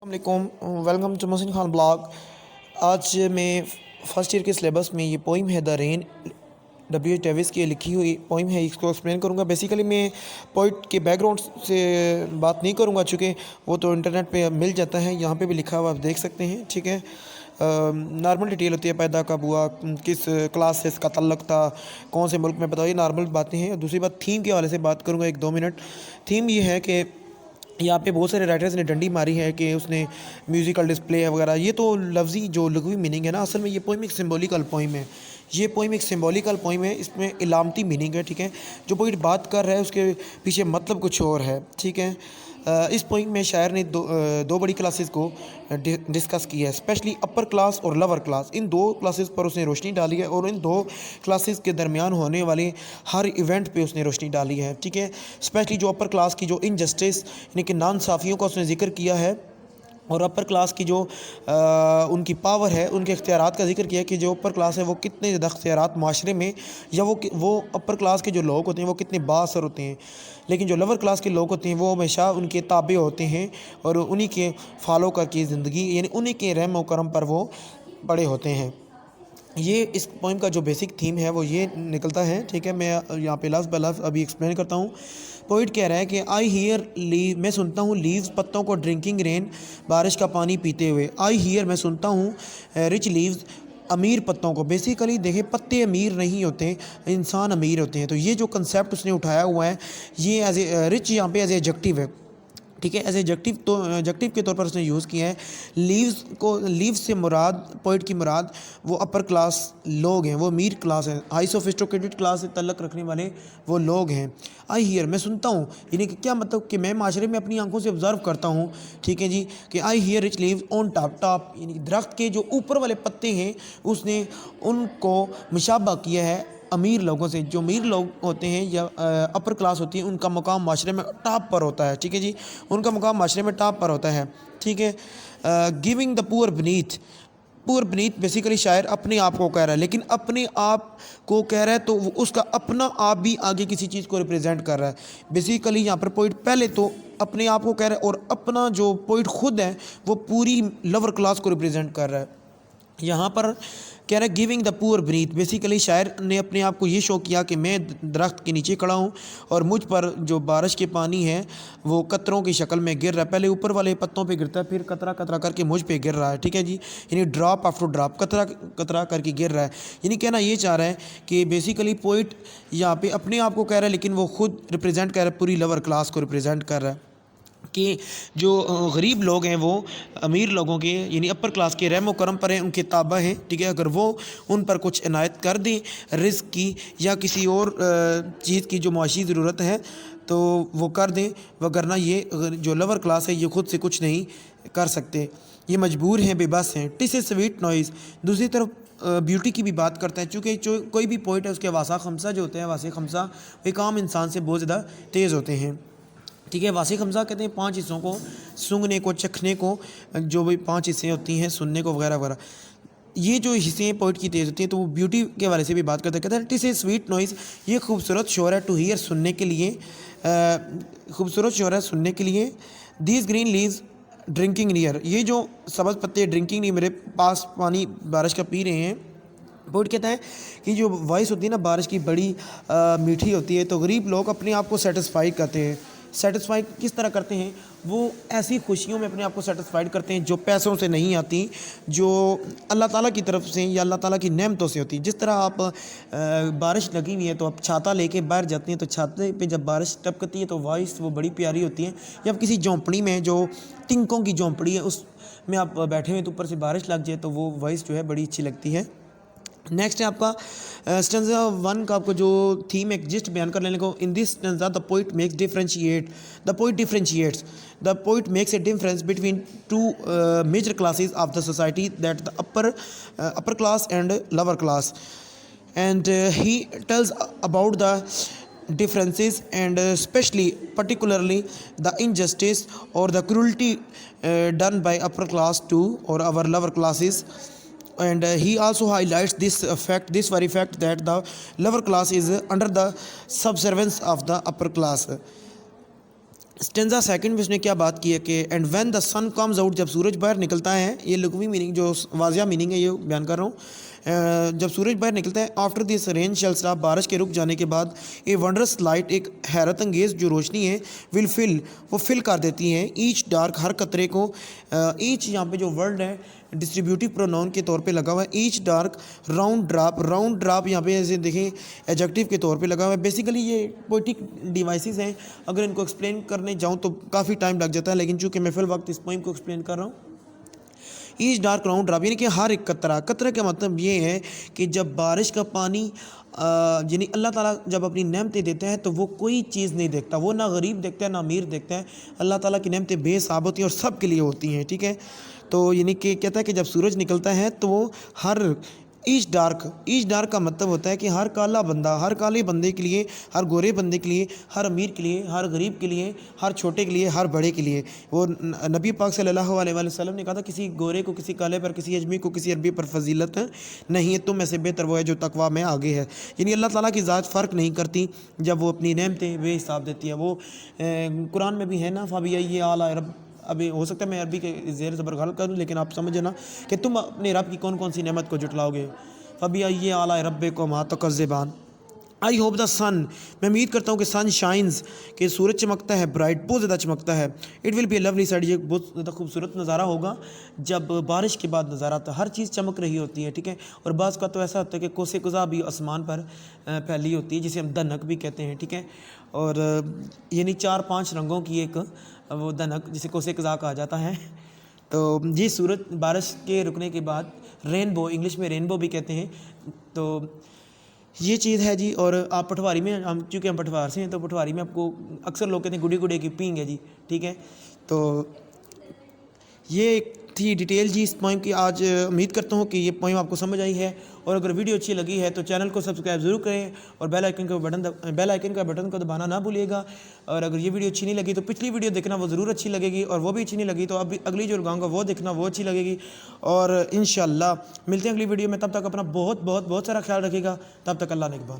वालेकुम, welcome to Mohsin Khan blog. आज मैं फ़र्स्ट ईयर के सिलेबस में ये पोइम है द रेन, W.H. डेविस की लिखी हुई पोइम है, इसको एक्सप्लेन करूँगा। बेसिकली मैं पोइट के बैकग्राउंड से बात नहीं करूँगा, चूँकि वो तो इंटरनेट पे मिल जाता है, यहाँ पे भी लिखा हुआ आप देख सकते हैं। ठीक है, नॉर्मल डिटेल होती है, पैदा कब हुआ, किस क्लास से इसका तल्लक था, कौन से मुल्क में, बताइए, नॉर्मल बातें हैं। दूसरी बात, थीम के हवाले से बात करूँगा 1-2 मिनट। थीम ये है कि यहाँ पे बहुत सारे राइटर्स ने डंडी मारी है कि उसने म्यूज़िकल डिस्प्ले वगैरह, ये तो लफ्ज़ी जो लघवी मीनिंग है ना, असल में ये पोइम एक सिंबॉलिकल पोइम है। ये पोइम एक सिंबॉलिकल पोइम है, इसमें इलामती मीनिंग है। ठीक है, जो पोइट बात कर रहा है उसके पीछे मतलब कुछ और है। ठीक है, इस पोइम में शायर ने दो बड़ी क्लासेस को डिस्कस किया है, स्पेशली अपर क्लास और लोअर क्लास। इन दो क्लासेस पर उसने रोशनी डाली है और इन दो क्लासेस के दरमियान होने वाले हर इवेंट पे उसने रोशनी डाली है। ठीक है, स्पेशली जो अपर क्लास की जो इनजस्टिस यानी कि नाइंसाफ़ियों का उसने जिक्र किया है, और अपर क्लास की जो उनकी पावर है, उनके इख्तियारात का जिक्र किया कि जो अपर क्लास है वो कितने ज़्यादा इख्तियारात माशरे में, या वो अपर क्लास के जो लोग होते हैं वो कितने बाअसर होते हैं। लेकिन जो लोअर क्लास के लोग होते हैं वो हमेशा उनके ताबे होते हैं और उन्हीं के फॉलो करके ज़िंदगी, यानी उन्हीं के रहम व करम पर वो बड़े होते हैं। ये इस पोइम का जो बेसिक थीम है वो ये निकलता है। ठीक है, मैं यहाँ पे लफ्ज़ ब लफ्ज़ अभी एक्सप्लेन करता हूँ। पोइट कह रहा है कि आई हीयर लीव, मैं सुनता हूँ लीव्स, पत्तों को, ड्रिंकिंग रेन, बारिश का पानी पीते हुए। आई हीयर, मैं सुनता हूँ, रिच लीव्स, अमीर पत्तों को। बेसिकली देखें, पत्ते अमीर नहीं होते, इंसान अमीर होते हैं। तो ये जो कंसेप्ट उसने उठाया हुआ है, ये एज ए रिच यहाँ पे एज ए एडजेक्टिव है। ठीक है, एज एडजेक्टिव, तो एडजेक्टिव के तौर पर उसने यूज़ किया है। लीव्स को, लीव्स से मुराद, पोइट की मुराद वो अपर क्लास लोग हैं, वो अमीर क्लास हैं, हाई सोफिस्टिकेटेड क्लास से तल्लक रखने वाले वो लोग हैं। आई हियर, मैं सुनता हूँ, यानी कि क्या मतलब कि मैं माशरे में अपनी आंखों से ऑब्ज़र्व करता हूँ। ठीक है जी, कि I hear rich leaves on top, top यानी कि दरख्त के जो ऊपर वाले पत्ते हैं उसने उनको मुशाबा किया है अमीर लोगों से। जो अमीर लोग होते हैं या अपर क्लास होती है, उनका मुकाम माशरे में टॉप पर होता है। ठीक है जी, उनका मुकाम माशरे में टॉप पर होता है। ठीक है, giving the poor beneath, poor beneath basically शायर अपने आप को कह रहा है, लेकिन अपने आप को कह रहा है तो उसका अपना आप भी आगे किसी चीज़ को रिप्रेजेंट कर रहा है। बेसिकली यहाँ पर पोइट पहले तो अपने आप को कह रहा है और अपना जो पोइट खुद है वो पूरी लोअर क्लास को रिप्रेजेंट कर रहा है। यहाँ पर कह रहा है giving the poor breath, basically शायर ने अपने आप को ये शो किया कि मैं दरख्त के नीचे खड़ा हूँ और मुझ पर जो बारिश के पानी है वो कतरों की शक्ल में गिर रहा है। पहले ऊपर वाले पत्तों पे गिरता है, फिर कतरा कतरा करके मुझ पे गिर रहा है। ठीक है जी, यानी ड्रॉप आफ्टर ड्रॉप, कतरा कतरा करके गिर रहा है। यानी कहना ये चाह रहा है कि बेसिकली पोइट यहाँ पे अपने आप को कह रहा है, लेकिन वो खुद रिप्रेजेंट कर रहा है, पूरी लोअर क्लास को रिप्रेजेंट कर रहा है कि जो गरीब लोग हैं वो अमीर लोगों के, यानी अपर क्लास के रहम व करम पर हैं, उनके ताबा हैं। ठीक है, अगर वो उन पर कुछ इनायत कर दें रिस्क की या किसी और चीज़ की जो मुआशी ज़रूरत है तो वो कर दें, वगरना ये जो लोअर क्लास है ये खुद से कुछ नहीं कर सकते, ये मजबूर हैं, बेबस हैं। टिस ए स्वीट नॉइज़, दूसरी तरफ ब्यूटी की भी बात करता है, चूँकि जो कोई भी पोइट है उसके वासा खमसा जो होते हैं, वासे खमसा वो एक आम इंसान से बहुत ज़्यादा तेज़ होते हैं। ठीक है, वासी खमसा कहते हैं 5 हिस्सों को, सूंघने को, चखने को, जो भी 5 हिस्से होती हैं, सुनने को वगैरह वगैरह, ये जो हिस्से पोइट की तेज़ होती हैं। तो वो ब्यूटी के हवाले से भी बात करते हैं, कहते हैं it is a sweet noise, ये खूबसूरत शोर है, टू हीयर, सुनने के लिए, खूबसूरत शोर है सुनने के लिए। These green leaves drinking near, ये जो सब्ज़ पत्ते ड्रिंकिंग नहीं, मेरे पास पानी बारिश का पी रहे हैं। पोइट कहता है कि जो वॉइस होती है ना बारिश की, बड़ी मीठी होती है। तो गरीब लोग अपने आप को सेटिस्फाई करते हैं। सेटिस्फाई किस तरह करते हैं? वो ऐसी खुशियों में अपने आप को सेटिस्फाइड करते हैं जो पैसों से नहीं आती, जो अल्लाह ताला की तरफ से या अल्लाह ताला की नेमतों से होती है। जिस तरह आप बारिश लगी हुई है तो आप छाता लेके बाहर जाते हैं, तो छाते पे जब बारिश टपकती है तो वॉइस वो बड़ी प्यारी होती है। या आप किसी झोंपड़ी में, जो टिंकों की झोंपड़ी है, उसमें आप बैठे हुए तो ऊपर से बारिश लग जाए तो वो वॉइस जो है बड़ी अच्छी लगती है। नेक्स्ट है आपका स्टेंजा 1 का आपको जो थीम एग्जिस्ट बयान कर लेने को। In this stanza the poet makes the poet makes a difference between two major classes of the society, that the upper class and lower class, and he tells about the differences and particularly the injustice or the cruelty done by upper class to or our lower classes. And he also highlights this very fact that the lower class is under the subservience of the upper class. Stanza second میں اس نے کیا بات کی ہے کہ and when the sun comes out, جب سورج باہر نکلتا ہے، یہ لغوی میننگ جو واضح میننگ ہے یہ بیان کر رہا ہوں، جب سورج باہر نکلتا ہے، after this rain shall stop, بارش کے رک جانے کے بعد، اے ونڈرس لائٹ، ایک حیرت انگیز جو روشنی ہے، ول فل، وہ فل کر دیتی ہیں ایچ ڈارک، ہر قطرے کو، ایچ یہاں پہ جو ورڈ ہے ڈسٹریبیوٹیو پروناؤن کے طور پہ لگا ہوا ہے، ایچ ڈارک راؤنڈ ڈراپ یہاں پہ ایسے دیکھیں ایڈجیکٹیو کے طور پہ لگا ہوا ہے۔ بیسیکلی یہ پوئٹک ڈیوائسز ہیں، اگر ان کو ایکسپلین کرنے جاؤں تو کافی ٹائم لگ جاتا ہے، لیکن چونکہ میں فی الوقت اس پوئم کو ایکسپلین کر رہا ہوں۔ ایچ ڈارک راؤنڈ ڈراپ یعنی کہ ہر ایک قطرہ کا مطلب یہ ہے کہ جب بارش کا پانی یعنی اللہ تعالیٰ جب اپنی نعمتیں دیتا ہے تو وہ کوئی چیز نہیں دیکھتا، وہ نہ غریب دیکھتا ہے نہ امیر دیکھتا ہے، اللہ تعالیٰ کی نعمتیں بے حساب ہوتی ہیں اور سب کے لیے ہوتی ہیں، ٹھیک ہے۔ تو یعنی کہ کہتا ہے کہ جب سورج نکلتا ہے تو وہ ہر ایچ ڈارک کا مطلب ہوتا ہے کہ ہر کالا بندہ، ہر کالے بندے کے لیے، ہر گورے بندے کے لیے، ہر امیر کے لیے، ہر غریب کے لیے، ہر چھوٹے کے لیے، ہر بڑے کے لیے۔ وہ نبی پاک صلی اللہ علیہ وسلم نے کہا تھا کسی گورے کو کسی کالے پر، کسی اجمی کو کسی عربی پر فضیلت نہیں ہے، تم میں سے بہتر وہ ہے جو تقویٰ میں آگے ہے۔ یعنی اللہ تعالیٰ کی ذات فرق نہیں کرتی جب وہ اپنی نعمتیں بے حساب دیتی ہے۔ وہ قرآن میں بھی ہے نا، فَبِأَيِّ آلَاءِ رب، ابھی ہو سکتا ہے میں عربی کے زیر زبر غلط کر دوں لیکن آپ سمجھے نا کہ تم اپنے رب کی کون کون سی نعمت کو جھٹلاؤ گے۔ فَبِأَيِّ آلَاءِ رَبِّكُمَا تُكَذِّبَانِ۔ آئی ہوپ دا سن، میں امید کرتا ہوں کہ سن شائنز، کہ سورج چمکتا ہے، برائٹ، بہت زیادہ چمکتا ہے۔ It will be a lovely sight, یہ بہت زیادہ خوبصورت نظارہ ہوگا جب بارش کے بعد نظارہ آتا ہے، ہر چیز چمک رہی ہوتی ہے، ٹھیک ہے۔ اور بعض کا تو ایسا ہوتا ہے کہ کوسے قزح بھی آسمان پر پھیلی ہوتی ہے جسے ہم دھنک بھی کہتے ہیں، ٹھیک ہے۔ اور یعنی 4-5 رنگوں کی ایک وہ دھنک جسے کوسے قزح کہا جاتا ہے۔ تو یہ سورج بارش کے رکنے کے بعد رینبو، انگلش میں رینبو بھی کہتے ہیں، تو یہ چیز ہے جی۔ اور آپ پٹواری میں، چونکہ ہم پٹوار سے ہیں تو پٹواری میں آپ کو اکثر لوگ کہتے ہیں گڈی گڈے کی پینگ ہے جی، ٹھیک ہے۔ تو یہ تھی ڈیٹیل جی اس پوائم کی۔ آج امید کرتا ہوں کہ یہ پوائم آپ کو سمجھ آئی ہے، اور اگر ویڈیو اچھی لگی ہے تو چینل کو سبسکرائب ضرور کریں اور بیل آئیکن کا بٹن کو دبانا نہ بھولیے گا۔ اور اگر یہ ویڈیو اچھی نہیں لگی تو پچھلی ویڈیو دیکھنا، وہ ضرور اچھی لگے گی، اور وہ بھی اچھی نہیں لگی تو اب اگلی جو لگاؤں گا وہ دیکھنا، وہ اچھی لگے گی۔ اور انشاءاللہ ملتے ہیں اگلی ویڈیو میں، تب تک اپنا بہت بہت بہت سارا خیال رکھیے گا، تب تک اللہ نگہبان۔